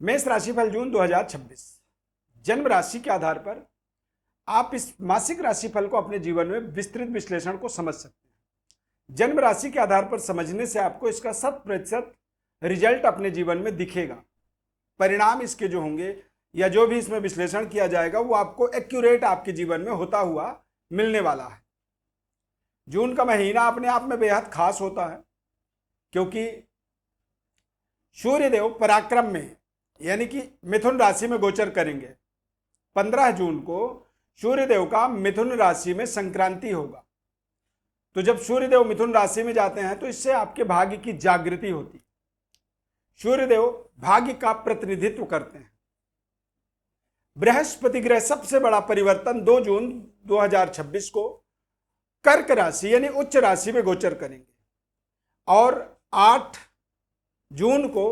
मेष राशिफल जून 2026। जन्म राशि के आधार पर आप इस मासिक राशिफल को अपने जीवन में विस्तृत विश्लेषण को समझ सकते हैं। जन्म राशि के आधार पर समझने से आपको इसका 100% रिजल्ट अपने जीवन में दिखेगा। परिणाम इसके जो होंगे या जो भी इसमें विश्लेषण किया जाएगा वो आपको एक्यूरेट आपके जीवन में होता हुआ मिलने वाला है। जून का महीना अपने आप में बेहद खास होता है क्योंकि सूर्यदेव पराक्रम में यानी कि मिथुन राशि में गोचर करेंगे। 15 जून को सूर्यदेव का मिथुन राशि में संक्रांति होगा। तो जब सूर्यदेव मिथुन राशि में जाते हैं तो इससे आपके भाग्य की जागृति होती है। सूर्यदेव भाग्य का प्रतिनिधित्व करते हैं। बृहस्पति ग्रह सबसे बड़ा परिवर्तन 2 जून 2026 को कर्क राशि यानी उच्च राशि में गोचर करेंगे और 8 जून को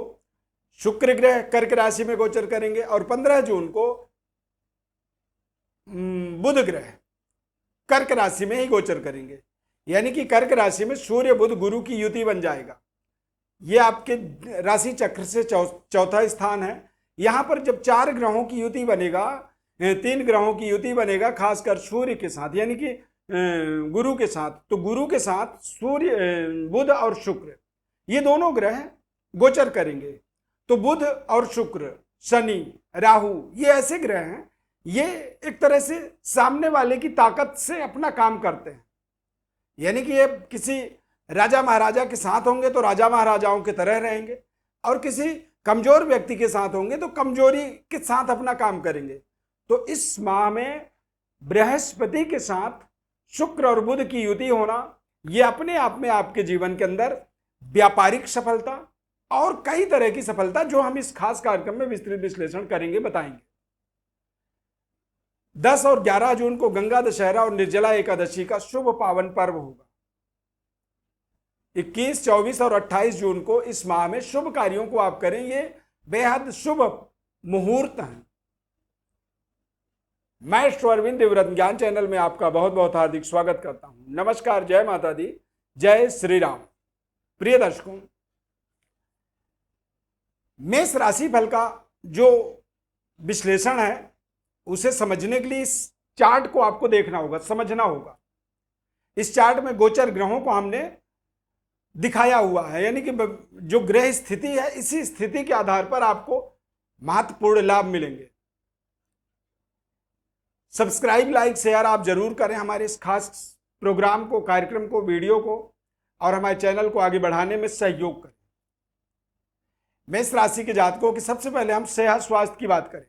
शुक्र ग्रह कर्क राशि में गोचर करेंगे और 15 जून को बुध ग्रह कर्क राशि में ही गोचर करेंगे। यानी कि कर्क राशि में सूर्य बुध गुरु की युति बन जाएगा। ये आपके राशि चक्र से चौथा स्थान है। यहां पर जब 4 ग्रहों की युति बनेगा, 3 ग्रहों की युति बनेगा, खासकर सूर्य के साथ यानी कि गुरु के साथ, तो गुरु के साथ सूर्य बुध और शुक्र ये दोनों ग्रह गोचर करेंगे। तो बुध और शुक्र, शनि, राहु ये ऐसे ग्रह हैं, ये एक तरह से सामने वाले की ताकत से अपना काम करते हैं। यानी कि ये किसी राजा महाराजा के साथ होंगे तो राजा महाराजाओं की तरह रहेंगे और किसी कमजोर व्यक्ति के साथ होंगे तो कमजोरी के साथ अपना काम करेंगे। तो इस माह में बृहस्पति के साथ शुक्र और बुध की युति होना ये अपने आप में आपके जीवन के अंदर व्यापारिक सफलता और कई तरह की सफलता जो हम इस खास कार्यक्रम में विस्तृत विश्लेषण करेंगे, बताएंगे। 10 और 11 जून को गंगा दशहरा और निर्जला एकादशी का शुभ पावन पर्व होगा। 21, 24 और 28 जून को इस माह में शुभ कार्यों को आप करें, ये बेहद शुभ मुहूर्त हैं। मैं अरविंद देवरत्न ज्ञान चैनल में आपका बहुत बहुत हार्दिक स्वागत करता हूं। नमस्कार, जय माता दी, जय श्री राम। प्रिय दर्शकों, मेष राशि फल का जो विश्लेषण है उसे समझने के लिए इस चार्ट को आपको देखना होगा, समझना होगा। इस चार्ट में गोचर ग्रहों को हमने दिखाया हुआ है, यानी कि जो ग्रह स्थिति है इसी स्थिति के आधार पर आपको महत्वपूर्ण लाभ मिलेंगे। सब्सक्राइब, लाइक, शेयर आप जरूर करें हमारे इस खास प्रोग्राम को, कार्यक्रम को, वीडियो को, और हमारे चैनल को आगे बढ़ाने में सहयोग करें। मेष राशि के जातकों की सबसे पहले हम सेहत स्वास्थ्य की बात करें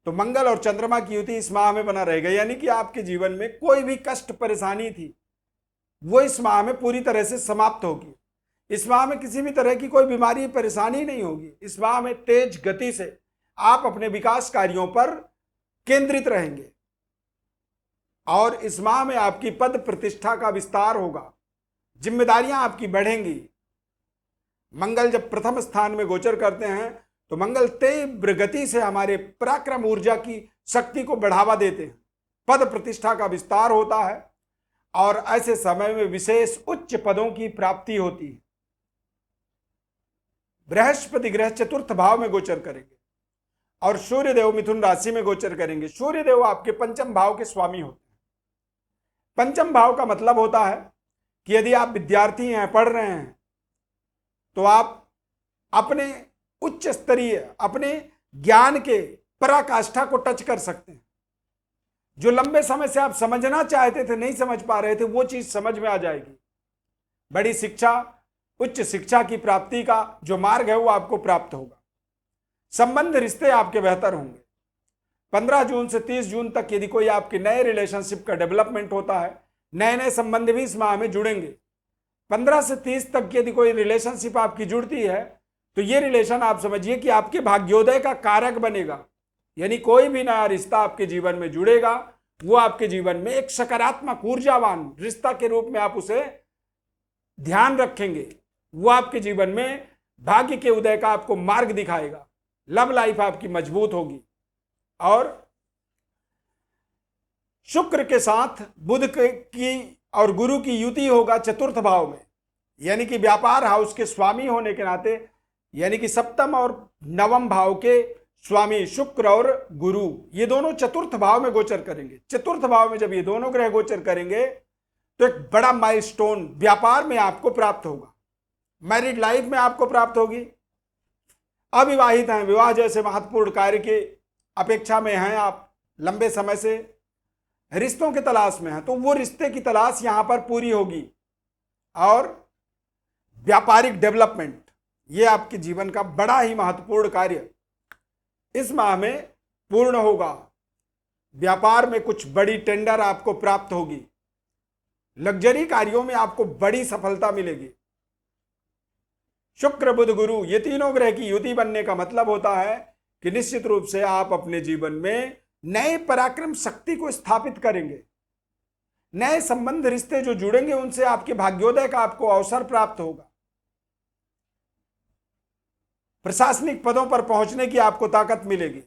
तो मंगल और चंद्रमा की युति इस माह में बना रहेगा। यानी कि आपके जीवन में कोई भी कष्ट परेशानी थी वो इस माह में पूरी तरह से समाप्त होगी। इस माह में किसी भी तरह की कोई बीमारी परेशानी नहीं होगी। इस माह में तेज गति से आप अपने विकास कार्यों पर केंद्रित रहेंगे और इस माह में आपकी पद प्रतिष्ठा का विस्तार होगा, जिम्मेदारियां आपकी बढ़ेंगी। मंगल जब प्रथम स्थान में गोचर करते हैं तो मंगल तीव्र गति से हमारे पराक्रम ऊर्जा की शक्ति को बढ़ावा देते हैं, पद प्रतिष्ठा का विस्तार होता है और ऐसे समय में विशेष उच्च पदों की प्राप्ति होती है। बृहस्पति ग्रह चतुर्थ भाव में गोचर करेंगे और सूर्यदेव मिथुन राशि में गोचर करेंगे। सूर्यदेव आपके पंचम भाव के स्वामी होते हैं। पंचम भाव का मतलब होता है कि यदि आप विद्यार्थी हैं, पढ़ रहे हैं, तो आप अपने उच्च स्तरीय, अपने ज्ञान के पराकाष्ठा को टच कर सकते हैं। जो लंबे समय से आप समझना चाहते थे, नहीं समझ पा रहे थे, वो चीज समझ में आ जाएगी। बड़ी शिक्षा, उच्च शिक्षा की प्राप्ति का जो मार्ग है वो आपको प्राप्त होगा। संबंध, रिश्ते आपके बेहतर होंगे। 15 जून से 30 जून तक यदि कोई आपके नए रिलेशनशिप का डेवलपमेंट होता है, नए नए संबंध भी इस माह में जुड़ेंगे। 15 से 30 तक की यदि कोई रिलेशनशिप आपकी जुड़ती है तो ये रिलेशन आप समझिए कि आपके भाग्योदय का कारक बनेगा। यानी कोई भी नया रिश्ता आपके जीवन में जुड़ेगा वो आपके जीवन में एक सकारात्मक ऊर्जावान रिश्ता के रूप में आप उसे ध्यान रखेंगे। वो आपके जीवन में भाग्य के उदय का आपको मार्ग दिखाएगा। लव लाइफ आपकी मजबूत होगी और शुक्र के साथ बुध की और गुरु की युति होगा चतुर्थ भाव में। यानी कि व्यापार हाउस के स्वामी होने के नाते यानी कि सप्तम और नवम भाव के स्वामी शुक्र और गुरु ये दोनों चतुर्थ भाव में गोचर करेंगे। चतुर्थ भाव में जब ये दोनों ग्रह गोचर करेंगे तो एक बड़ा माइलस्टोन व्यापार में आपको प्राप्त होगा, मैरिड लाइफ में आपको प्राप्त होगी। अविवाहित हैं, विवाह जैसे महत्वपूर्ण कार्य की अपेक्षा में हैं आप, लंबे समय से रिश्तों की तलाश में हैं, तो वो रिश्ते की तलाश यहां पर पूरी होगी। और व्यापारिक डेवलपमेंट ये आपके जीवन का बड़ा ही महत्वपूर्ण कार्य इस माह में पूर्ण होगा। व्यापार में कुछ बड़ी टेंडर आपको प्राप्त होगी, लग्जरी कार्यों में आपको बड़ी सफलता मिलेगी। शुक्र बुध गुरु ये तीनों ग्रह की युति बनने का मतलब होता है कि निश्चित रूप से आप अपने जीवन में नए पराक्रम शक्ति को स्थापित करेंगे। नए संबंध रिश्ते जो जुड़ेंगे उनसे आपके भाग्योदय का आपको अवसर प्राप्त होगा। प्रशासनिक पदों पर पहुंचने की आपको ताकत मिलेगी।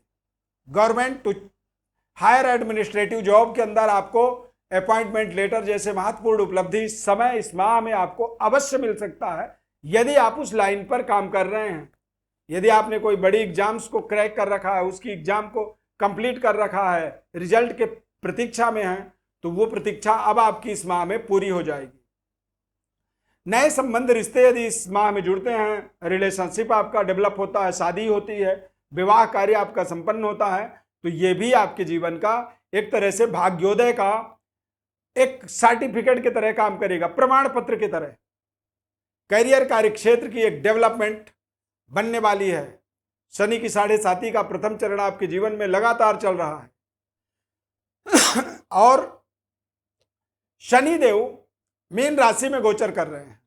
Government to higher administrative job के अंदर आपको अपॉइंटमेंट लेटर जैसे महत्वपूर्ण उपलब्धि इस समय इस माह में आपको अवश्य मिल सकता है, यदि आप उस लाइन पर काम कर रहे हैं। यदि आपने कोई बड़ी एग्जाम्स को क्रैक कर रखा है, उसकी एग्जाम को कंप्लीट कर रखा है, रिजल्ट के प्रतीक्षा में है, तो वो प्रतीक्षा अब आपकी इस माह में पूरी हो जाएगी। नए संबंध रिश्ते यदि इस माह में जुड़ते हैं, रिलेशनशिप आपका डेवलप होता है, शादी होती है, विवाह कार्य आपका संपन्न होता है, तो ये भी आपके जीवन का एक तरह से भाग्योदय का एक सर्टिफिकेट की तरह काम करेगा, प्रमाण पत्र की तरह। करियर कार्य क्षेत्र की एक डेवलपमेंट बनने वाली है। शनि की 7.5 का प्रथम चरण आपके जीवन में लगातार चल रहा है और शनिदेव मीन राशि में गोचर कर रहे हैं।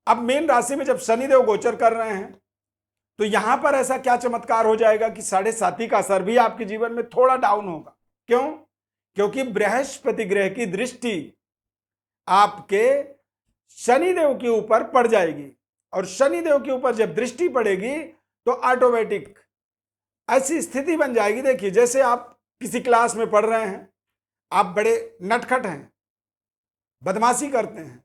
अब मीन राशि में जब शनिदेव गोचर कर रहे हैं तो यहां पर ऐसा क्या चमत्कार हो जाएगा कि 7.5 का असर भी आपके जीवन में थोड़ा डाउन होगा। क्यों? क्योंकि बृहस्पति ग्रह की दृष्टि आपके शनिदेव के ऊपर पड़ जाएगी, और शनिदेव के ऊपर जब दृष्टि पड़ेगी तो ऑटोमेटिक ऐसी स्थिति बन जाएगी। देखिए, जैसे आप किसी क्लास में पढ़ रहे हैं, आप बड़े नटखट हैं, बदमाशी करते हैं,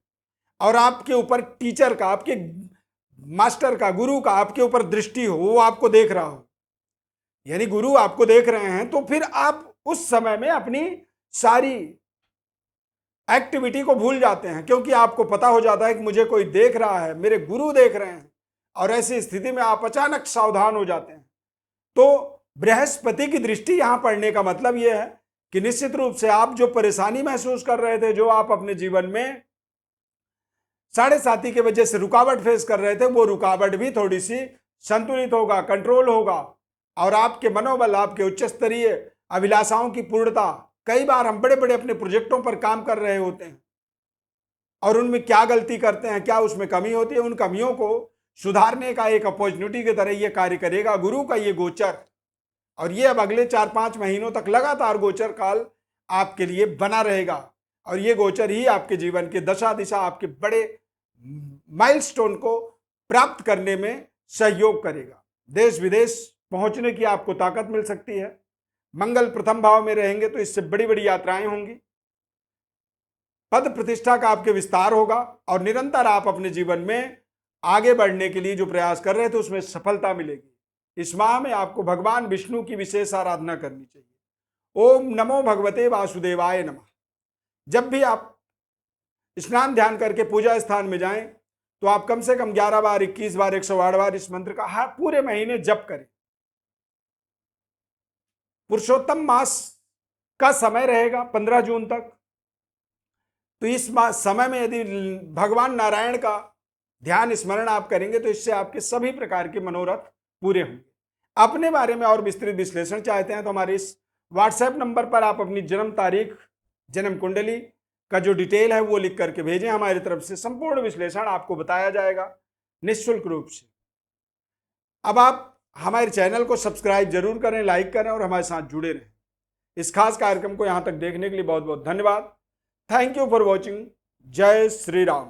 और आपके ऊपर टीचर का, आपके मास्टर का, गुरु का आपके ऊपर दृष्टि हो, वो आपको देख रहा हो, यानी गुरु आपको देख रहे हैं, तो फिर आप उस समय में अपनी सारी एक्टिविटी को भूल जाते हैं, क्योंकि आपको पता हो जाता है कि मुझे कोई देख रहा है, मेरे गुरु देख रहे हैं, और ऐसी स्थिति में आप अचानक सावधान हो जाते हैं। तो बृहस्पति की दृष्टि यहां पड़ने का मतलब यह है कि निश्चित रूप से आप जो परेशानी महसूस कर रहे थे, जो आप अपने जीवन में 7.5 की वजह से रुकावट फेस कर रहे थे, वो रुकावट भी थोड़ी सी संतुलित होगा, कंट्रोल होगा, और आपके मनोबल, आपके उच्च स्तरीय अभिलाषाओं की पूर्णता। कई बार हम बड़े बड़े अपने प्रोजेक्टों पर काम कर रहे होते हैं और उनमें क्या गलती करते हैं, क्या उसमें कमी होती है, उन कमियों को सुधारने का एक अपॉर्चुनिटी की तरह ये कार्य करेगा गुरु का ये गोचर। और ये अब अगले 4-5 महीनों तक लगातार गोचर काल आपके लिए बना रहेगा, और ये गोचर ही आपके जीवन के दशा दिशा आपके बड़े माइलस्टोन को प्राप्त करने में सहयोग करेगा। देश विदेश पहुंचने की आपको ताकत मिल सकती है। मंगल प्रथम भाव में रहेंगे तो इससे बड़ी बड़ी यात्राएं होंगी। पद प्रतिष्ठा का आपके विस्तार होगा, और निरंतर आप अपने जीवन में आगे बढ़ने के लिए जो प्रयास कर रहे थे उसमें सफलता मिलेगी। इस माह में आपको भगवान विष्णु की विशेष आराधना करनी चाहिए। ओम नमो भगवते वासुदेवाय नमः। जब भी आप स्नान ध्यान करके पूजा स्थान में जाएं तो आप कम से कम 11 बार, 21 बार, 108 बार इस मंत्र का हर पूरे महीने जप करें। पुरुषोत्तम मास का समय रहेगा 15 जून तक, तो इस समय में यदि भगवान नारायण का ध्यान स्मरण आप करेंगे तो इससे आपके सभी प्रकार के मनोरथ पूरे होंगे। अपने बारे में और विस्तृत विश्लेषण चाहते हैं तो हमारे इस व्हाट्सएप नंबर पर आप अपनी जन्म तारीख, जन्म कुंडली का जो डिटेल है वो लिख करके भेजें। हमारी तरफ से संपूर्ण विश्लेषण आपको बताया जाएगा निःशुल्क रूप से। अब आप हमारे चैनल को सब्सक्राइब जरूर करें, लाइक करें और हमारे साथ जुड़े रहें। इस खास कार्यक्रम को यहां तक देखने के लिए बहुत बहुत धन्यवाद। Thank you for watching. जय श्री राम।